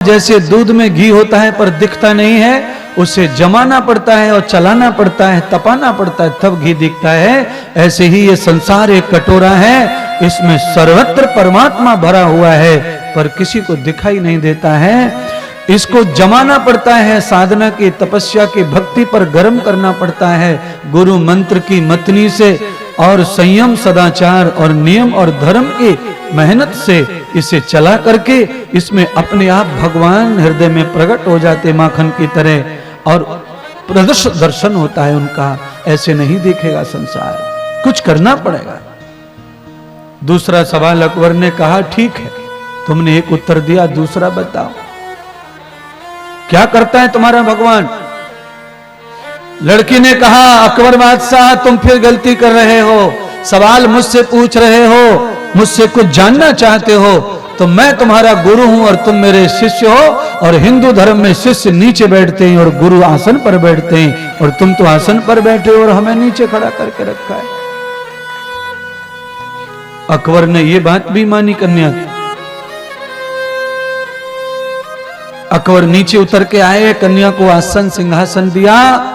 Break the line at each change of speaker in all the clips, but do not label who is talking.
जैसे दूध में घी होता है पर दिखता नहीं है, उसे जमाना पड़ता है और चलाना पड़ता है, तपाना पड़ता है, तब घी दिखता है। ऐसे ही ये संसार एक कटोरा है, इसमें सर्वत्र परमात्मा भरा हुआ है पर किसी को दिखाई नहीं देता है। इसको जमाना पड़ता है, साधना की, तपस्या की, भक्ति पर गर्म करना पड़ता है, गुरु मंत्र की मतनी से और संयम, सदाचार और नियम और धर्म की मेहनत से इसे चला करके इसमें अपने आप भगवान हृदय में प्रकट हो जाते माखन की तरह और प्रदर्श दर्शन होता है उनका। ऐसे नहीं देखेगा संसार, कुछ करना पड़ेगा। दूसरा सवाल अकबर ने कहा, ठीक है तुमने एक उत्तर दिया, दूसरा बताओ क्या करता है तुम्हारा भगवान? लड़की ने कहा, अकबर बादशाह तुम फिर गलती कर रहे हो, सवाल मुझसे पूछ रहे हो, मुझसे कुछ जानना चाहते हो, तो मैं तुम्हारा गुरु हूं और तुम मेरे शिष्य हो। और हिंदू धर्म में शिष्य नीचे बैठते हैं और गुरु आसन पर बैठते हैं, और तुम तो आसन पर बैठे हो और हमें नीचे खड़ा करके रखा है। अकबर ने यह बात भी मानी कन्या की। अकबर नीचे उतर के आए, कन्या को आसन सिंहासन दिया,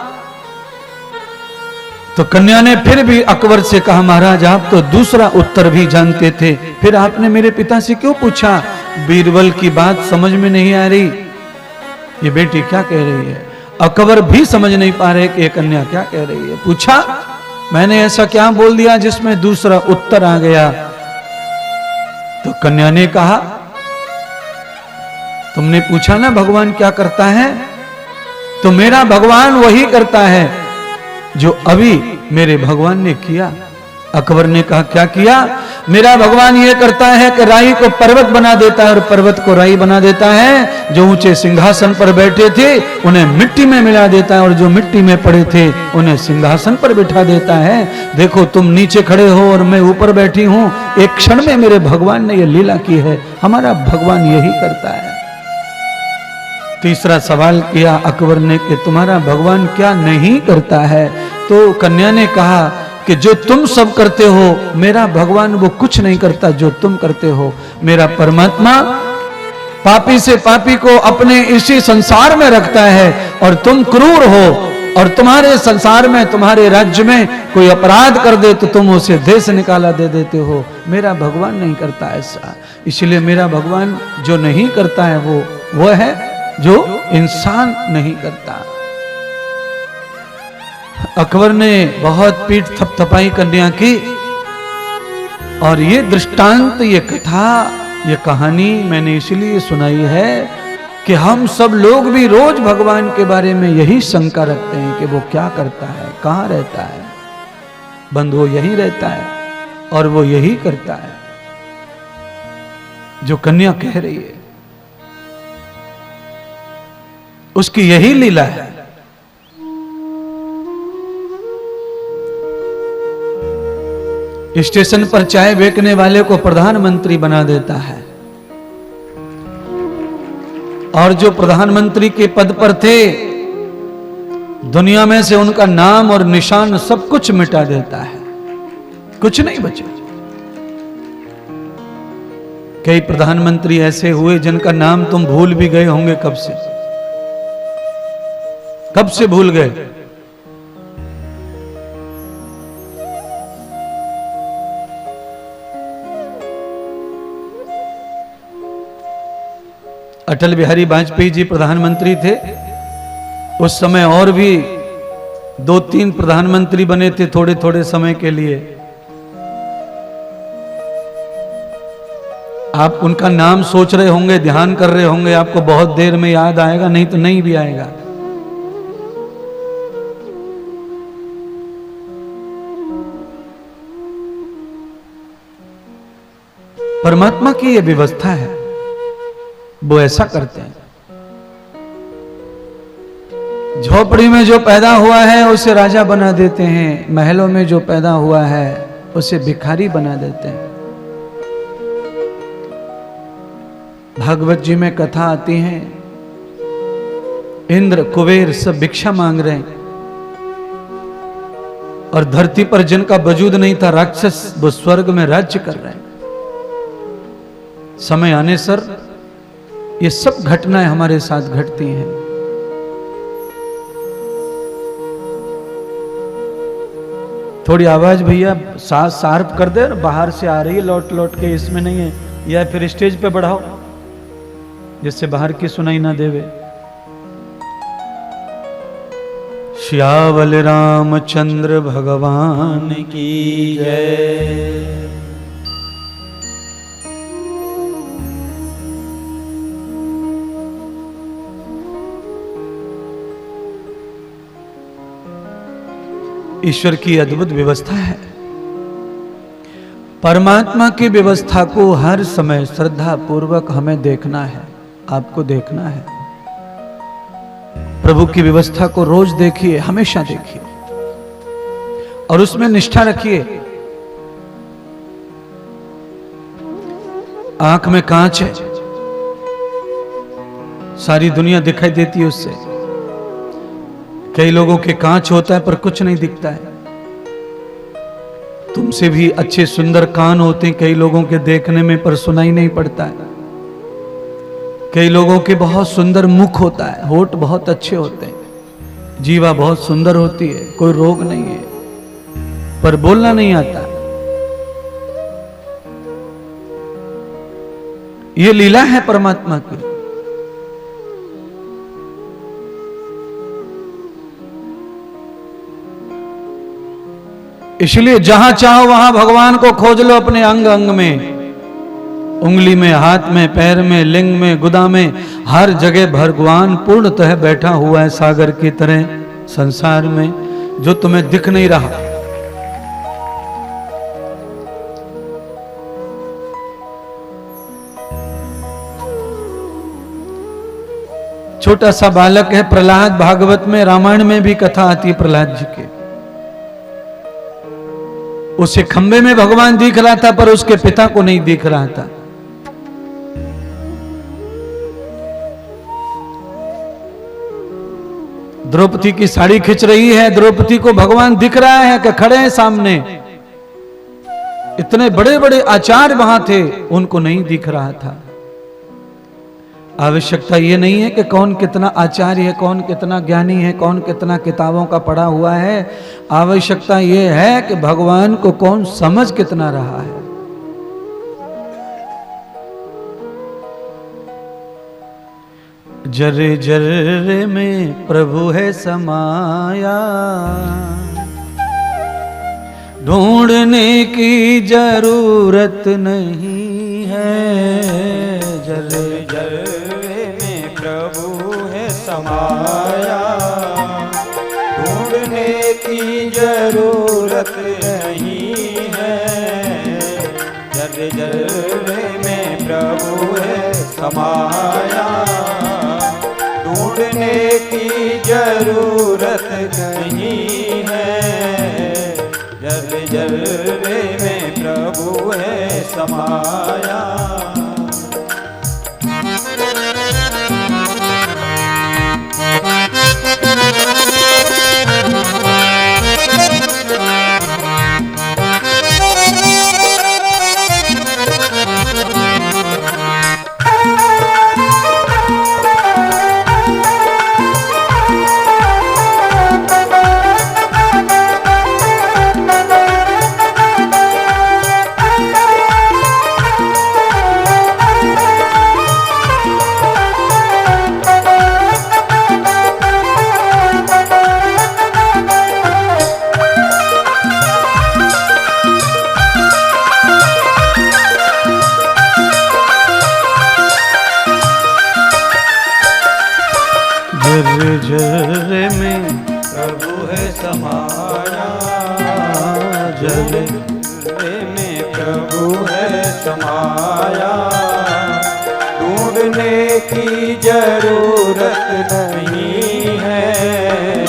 तो कन्या ने फिर भी अकबर से कहा, महाराज आप तो दूसरा उत्तर भी जानते थे, फिर आपने मेरे पिता से क्यों पूछा? बीरबल की बात समझ में नहीं आ रही, ये बेटी क्या कह रही है? अकबर भी समझ नहीं पा रहे कि ये कन्या क्या कह रही है। पूछा, मैंने ऐसा क्या बोल दिया जिसमें दूसरा उत्तर आ गया? तो कन्या ने कहा, तुमने पूछा ना भगवान क्या करता है, तो मेरा भगवान वही करता है जो अभी मेरे भगवान ने किया। अकबर ने कहा, क्या किया? मेरा भगवान ये करता है कि राई को पर्वत बना देता है और पर्वत को राई बना देता है। जो ऊंचे सिंहासन पर बैठे थे उन्हें मिट्टी में मिला देता है और जो मिट्टी में पड़े थे उन्हें सिंहासन पर बिठा देता है। देखो तुम नीचे खड़े हो और मैं ऊपर बैठी हूं, एक क्षण में मेरे भगवान ने यह लीला की है। हमारा भगवान यही करता है। तीसरा सवाल किया अकबर ने कि तुम्हारा भगवान क्या नहीं करता है? तो कन्या ने कहा कि जो तुम सब करते हो मेरा भगवान वो कुछ नहीं करता जो तुम करते हो। मेरा परमात्मा पापी से पापी को अपने इसी संसार में रखता है और तुम क्रूर हो और तुम्हारे संसार में, तुम्हारे राज्य में कोई अपराध कर दे तो तुम उसे देश निकाला दे देते हो। मेरा भगवान नहीं करता ऐसा। इसलिए मेरा भगवान जो नहीं करता है वो है जो इंसान नहीं करता। अकबर ने बहुत पीठ थपथपाई कन्या की और ये दृष्टांत, ये कथा, ये कहानी मैंने इसलिए सुनाई है कि हम सब लोग भी रोज भगवान के बारे में यही शंका रखते हैं कि वो क्या करता है, कहां रहता है। बंद वो यही रहता है और वो यही करता है जो कन्या कह रही है। उसकी यही लीला है। स्टेशन पर चाय बेचने वाले को प्रधानमंत्री बना देता है और जो प्रधानमंत्री के पद पर थे दुनिया में से उनका नाम और निशान सब कुछ मिटा देता है, कुछ नहीं बचे। कई प्रधानमंत्री ऐसे हुए जिनका नाम तुम भूल भी गए होंगे। कब से भूल गए? अटल बिहारी वाजपेयी जी प्रधानमंत्री थे। उस समय और भी 2-3 प्रधानमंत्री बने थे थोड़े थोड़े समय के लिए। आप उनका नाम सोच रहे होंगे, ध्यान कर रहे होंगे, आपको बहुत देर में याद आएगा, नहीं तो नहीं भी आएगा। परमात्मा की यह व्यवस्था है, वो ऐसा करते हैं। झोपड़ी में जो पैदा हुआ है उसे राजा बना देते हैं, महलों में जो पैदा हुआ है उसे भिखारी बना देते हैं। भागवत जी में कथा आती है, इंद्र कुबेर सब भिक्षा मांग रहे हैं और धरती पर जिनका वजूद नहीं था राक्षस वो स्वर्ग में राज्य कर रहे हैं। समय आने सर ये सब घटनाएं हमारे साथ घटती हैं। थोड़ी आवाज भैया शार्प कर दे, बाहर से आ रही है लौट लौट के, इसमें नहीं है, या फिर स्टेज पे बढ़ाओ जिससे बाहर की सुनाई ना देवे। श्यावल रामचंद्र भगवान की जय। ईश्वर की अद्भुत व्यवस्था है। परमात्मा की व्यवस्था को हर समय श्रद्धा पूर्वक हमें देखना है, आपको देखना है। प्रभु की व्यवस्था को रोज देखिए, हमेशा देखिए और उसमें निष्ठा रखिए। आंख में कांच है, सारी दुनिया दिखाई देती है उससे। कई लोगों के कांच होता है पर कुछ नहीं दिखता है। तुमसे भी अच्छे सुंदर कान होते हैं कई लोगों के देखने में, पर सुनाई नहीं पड़ता है। कई लोगों के बहुत सुंदर मुख होता है, होठ बहुत अच्छे होते हैं, जीवा बहुत सुंदर होती है, कोई रोग नहीं है, पर बोलना नहीं आता। ये लीला है परमात्मा की। इसलिए जहां चाहो वहां भगवान को खोज लो, अपने अंग अंग में, उंगली में, हाथ में, पैर में, लिंग में, गुदा में, हर जगह भगवान पूर्णतः बैठा हुआ है सागर की तरह संसार में, जो तुम्हें दिख नहीं रहा। छोटा सा बालक है प्रहलाद, भागवत में, रामायण में भी कथा आती है प्रहलाद जी की। उसे खंबे में भगवान दिख रहा था पर उसके पिता को नहीं दिख रहा था। द्रौपदी की साड़ी खिंच रही है, द्रौपदी को भगवान दिख रहा है कि खड़े हैं सामने। इतने बड़े बड़े आचार्य वहां थे, उनको नहीं दिख रहा था। आवश्यकता ये नहीं है कि कौन कितना आचार्य है, कौन कितना ज्ञानी है, कौन कितना किताबों का पढ़ा हुआ है। आवश्यकता ये है कि भगवान को कौन समझ कितना रहा है। जर्रे जर्रे में प्रभु है समाया, ढूंढने की जरूरत नहीं है। जर्रे जर्रे में प्रभु है समाया, ढूंढने की जरूरत नहीं है। जर्रे जर्रे में प्रभु है समाया, ढूंढने की जरूरत नहीं है। जर्रे जर्रे में प्रभु है समाया। जर्रे में प्रभु है समाया, जर्रे में प्रभु है समाया, ढूंढने की जरूरत नहीं है।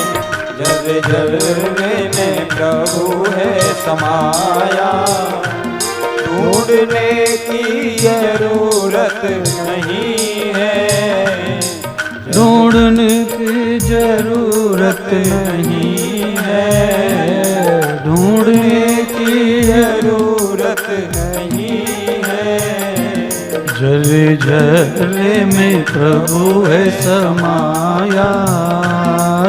जर्रे जर्रे में प्रभु है समाया, ढूंढने की जरूरत नहीं है। ढूंढने की जरूरत नहीं है, ढूंढने की जरूरत नहीं है। झर्रे झर्रे में प्रभु है समाया,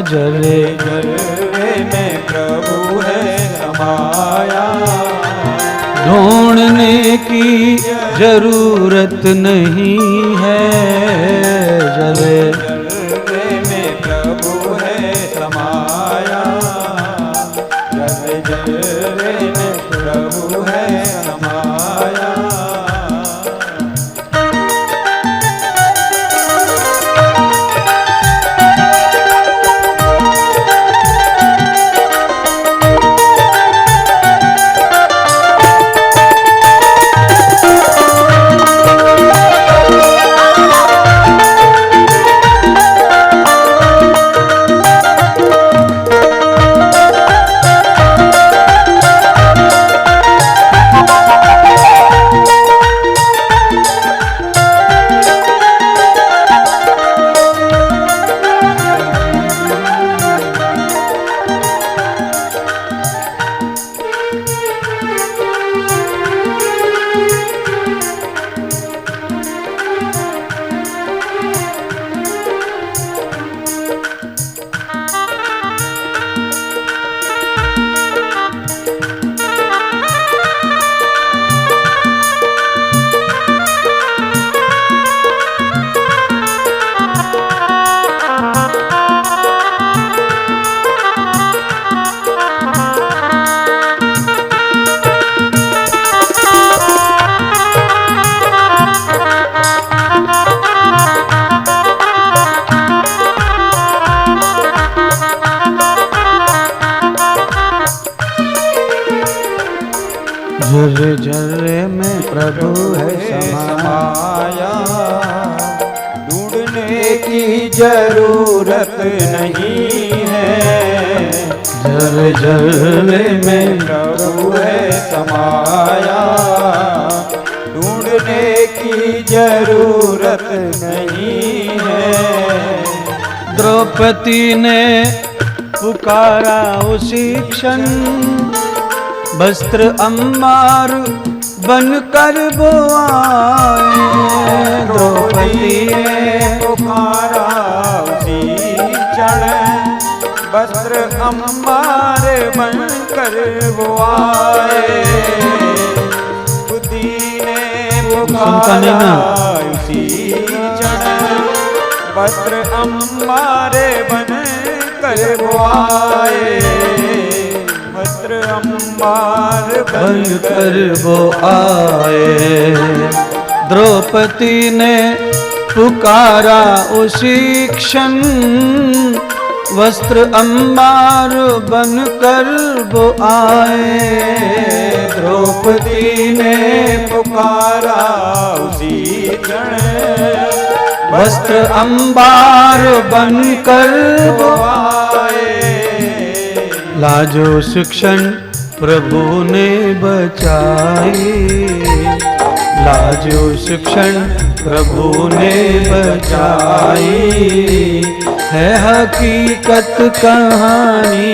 झर्रे
झर्रे में प्रभु है समाया।
ढूंढने की जरूरत नहीं है, झर्रे
झर्रे में प्रभु है समाया, झर्रे झर्रे में प्रभु है समाया।
झर्रे झर्रे में प्रभु है समाया,
ढूंढने की जरूरत नहीं है।
झर्रे झर्रे में
प्रभु है समाया, ढूंढने की जरूरत नहीं है।
द्रौपदी ने पुकारा उसी क्षण, वस्त्र अंबार बनकर वो आए।
द्रौपदी ने पुकारा उसी क्षण, वस्त्र अंबार बनकर वो आए। बुद्धि ने पुकारा उसी क्षण, वस्त्र अंबार बनकर वो आए। वस्त्र अंबार
बनकर वो आए। द्रौपदी ने पुकारा उसी क्षण, वस्त्र अंबार बनकर वो आए।
द्रौपदी ने पुकारा उसी क्षण,
वस्त्र अंबार बनकर वो
आए।
लाजो शिक्षण प्रभु ने बचाई, लाजो शिक्षण प्रभु ने बचाई। है हकीकत कहानी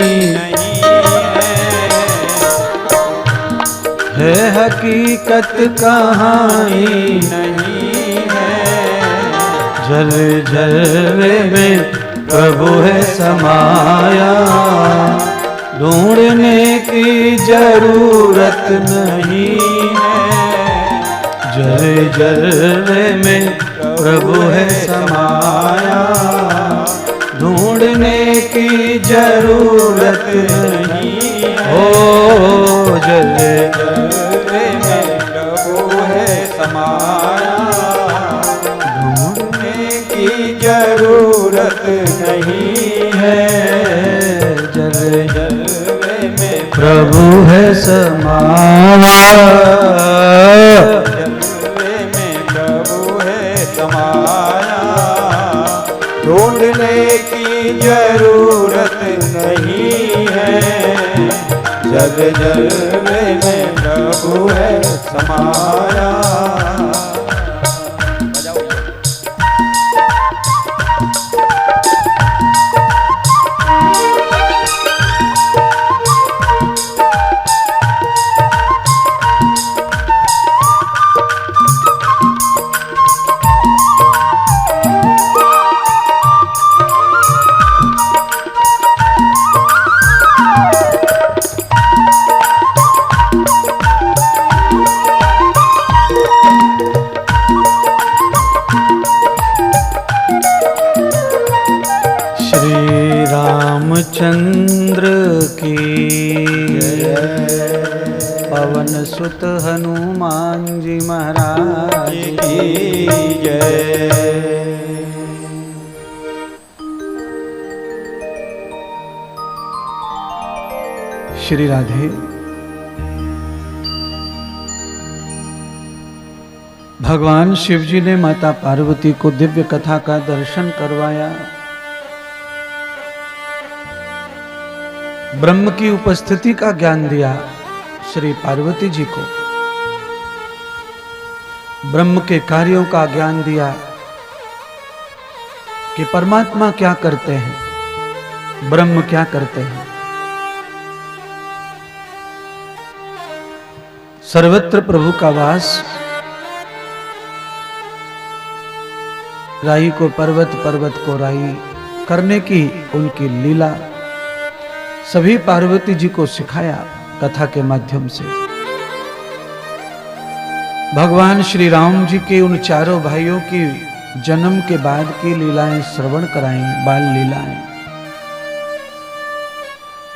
है हकीकत कहानी
नहीं है।
झर्रे झर्रे में प्रभु है समाया, ढूंढने की जरूरत नहीं है। झर्रे झर्रे में प्रभु है समाया, ढूंढने की जरूरत नहीं है। ओ झर्रे
झर्रे में प्रभु है समाया, ढूंढने की जरूरत नहीं है।
झर्रे
झर्रे में
प्रभु है समाया,
झर्रे में प्रभु है समाया, ढूंढने की जरूरत नहीं है। झर्रे झर्रे में प्रभु है समाया।
रामचंद्र की पवन सुत हनुमान जी महाराज
की जय।
श्री राधे। भगवान शिव जी ने माता पार्वती को दिव्य कथा का दर्शन करवाया। ब्रह्म की उपस्थिति का ज्ञान दिया श्री पार्वती जी को। ब्रह्म के कार्यों का ज्ञान दिया कि परमात्मा क्या करते हैं, ब्रह्म क्या करते हैं। सर्वत्र प्रभु का वास। राई को पर्वत, पर्वत को राई करने की उनकी लीला सभी पार्वती जी को सिखाया कथा के माध्यम से। भगवान श्री राम जी के उन चारों भाइयों की जन्म के बाद की लीलाएं श्रवण कराई, बाल लीलाएं।